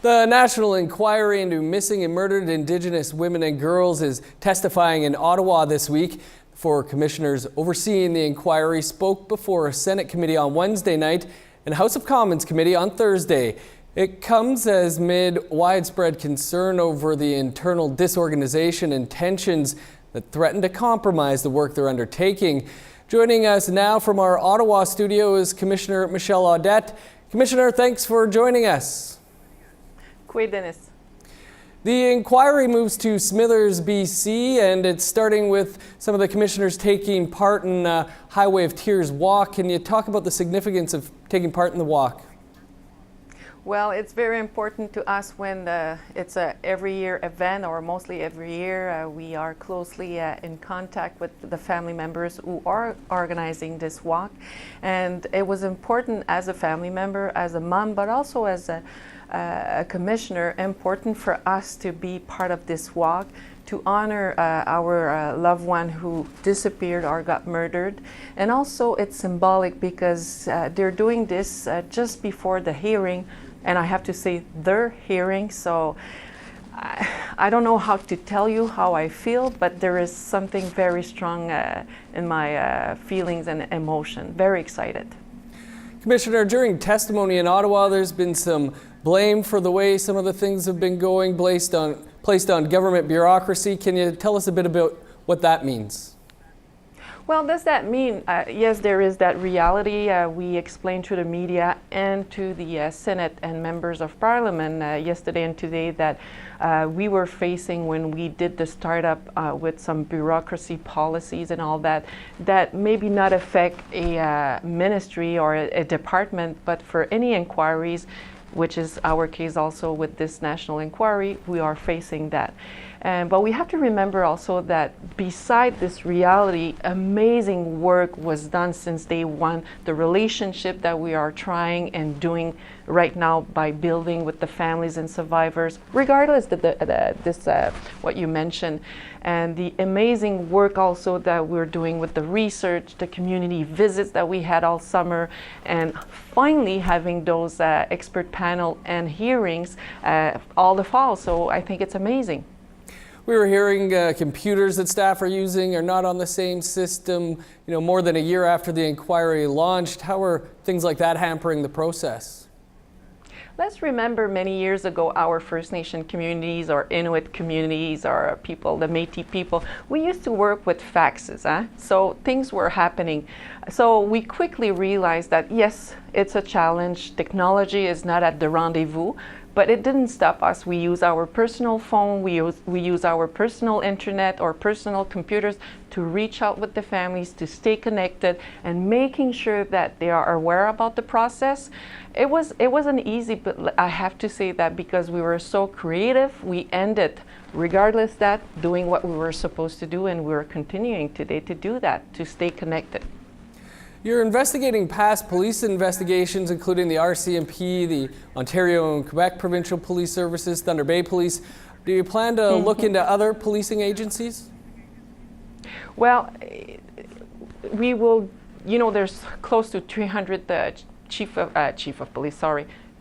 The National Inquiry into Missing and Murdered Indigenous Women and Girls is testifying in Ottawa this week. Four commissioners overseeing the inquiry spoke before a Senate committee on Wednesday night and a House of Commons committee on Thursday. It comes amid widespread concern over the internal disorganization and tensions that threaten to compromise the work they're undertaking. Joining us now from our Ottawa studio is Commissioner Michele Audette. Commissioner, thanks for joining us. Dennis. The inquiry moves to Smithers, BC, and it's starting with some of the commissioners taking part in Highway of Tears walk. Can you talk about the significance of taking part in the walk? Well, it's very important to us when it's a every year event, or mostly every year. We are closely in contact with the family members who are organizing this walk. And it was important as a family member, as a mom, but also as a commissioner, important for us to be part of this walk, to honor our loved one who disappeared or got murdered. And also it's symbolic because they're doing this just before the hearing, and I have to say their hearing, so I don't know how to tell you how I feel, but there is something very strong in my feelings and emotion. Very excited. Commissioner, during testimony in Ottawa, there's been some blame for the way some of the things have been going, placed on government bureaucracy. Can you tell us a bit about what that means? Well, does that mean, yes, there is that reality. We explained to the media and to the Senate and members of Parliament yesterday and today that we were facing when we did the startup with some bureaucracy policies and all that, that maybe not affect a ministry or a department, but for any inquiries, which is our case also with this national inquiry, we are facing that. But we have to remember also that beside this reality, amazing work was done since day one. The relationship that we are trying and doing right now by building with the families and survivors, regardless of what you mentioned, and the amazing work also that we're doing with the research, the community visits that we had all summer, and finally having those expert panel and hearings all the fall. So I think it's amazing. We were hearing computers that staff are using are not on the same system, more than a year after the inquiry launched. How are things like that hampering the process? Let's remember many years ago, our First Nation communities or Inuit communities or people, the Métis people, we used to work with faxes, so things were happening. So we quickly realized that yes, it's a challenge. Technology is not at the rendezvous, but it didn't stop us. We use our personal phone, we use our personal internet or personal computers to reach out with the families, to stay connected and making sure that they are aware about the process. It wasn't easy, but I have to say that because we were so creative, we ended, regardless that, doing what we were supposed to do, and we're continuing today to do that, to stay connected. You're investigating past police investigations, including the RCMP, the Ontario and Quebec Provincial Police Services, Thunder Bay Police. Do you plan to look into other policing agencies? Well, we will, there's close to 300 chief of police,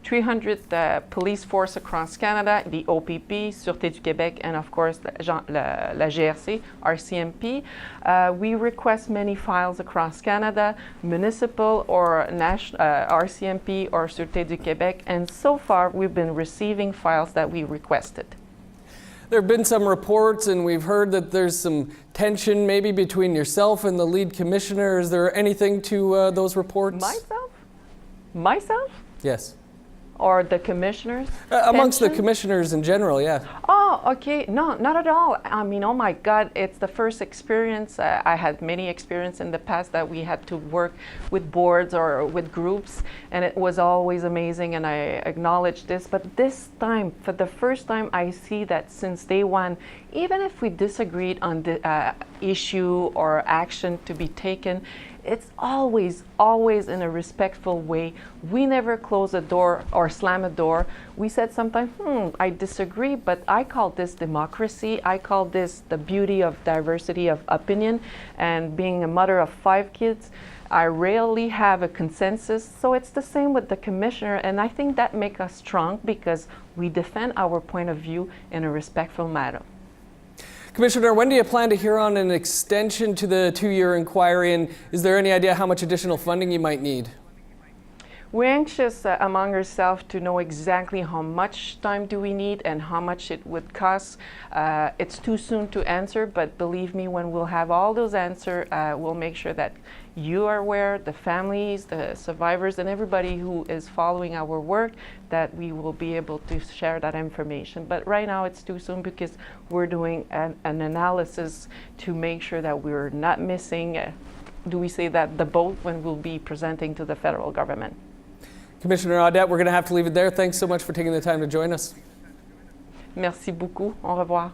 300 police force across Canada, the OPP, Sûreté du Québec, and of course la GRC, RCMP. We request many files across Canada, municipal or national, RCMP or Sûreté du Québec, and so far we've been receiving files that we requested. There have been some reports, and we've heard that there's some tension maybe between yourself and the lead commissioner. Is there anything to those reports? Myself? Yes. Or the commissioners? Amongst the commissioners in general, yeah. Oh, okay. No, not at all. I mean, oh my God, it's the first experience. I had many experience in the past that we had to work with boards or with groups, and it was always amazing, and I acknowledge this. But this time, for the first time, I see that since day one, even if we disagreed on the issue or action to be taken, it's always, always in a respectful way. We never close a door or slam a door. We said sometimes, I disagree, but I call this democracy. I call this the beauty of diversity of opinion. And being a mother of 5 kids, I rarely have a consensus. So it's the same with the commissioner, and I think that makes us strong because we defend our point of view in a respectful manner. Commissioner, when do you plan to hear on an extension to the 2-year inquiry, and is there any idea how much additional funding you might need? We're anxious among ourselves to know exactly how much time do we need and how much it would cost. It's too soon to answer, but believe me, when we'll have all those answers, we'll make sure that you are aware, the families, the survivors, and everybody who is following our work, that we will be able to share that information. But right now it's too soon because we're doing an analysis to make sure that we're not missing, do we say that, the boat when we'll be presenting to the federal government. Commissioner Audette, we're going to have to leave it there. Thanks so much for taking the time to join us. Merci beaucoup. Au revoir.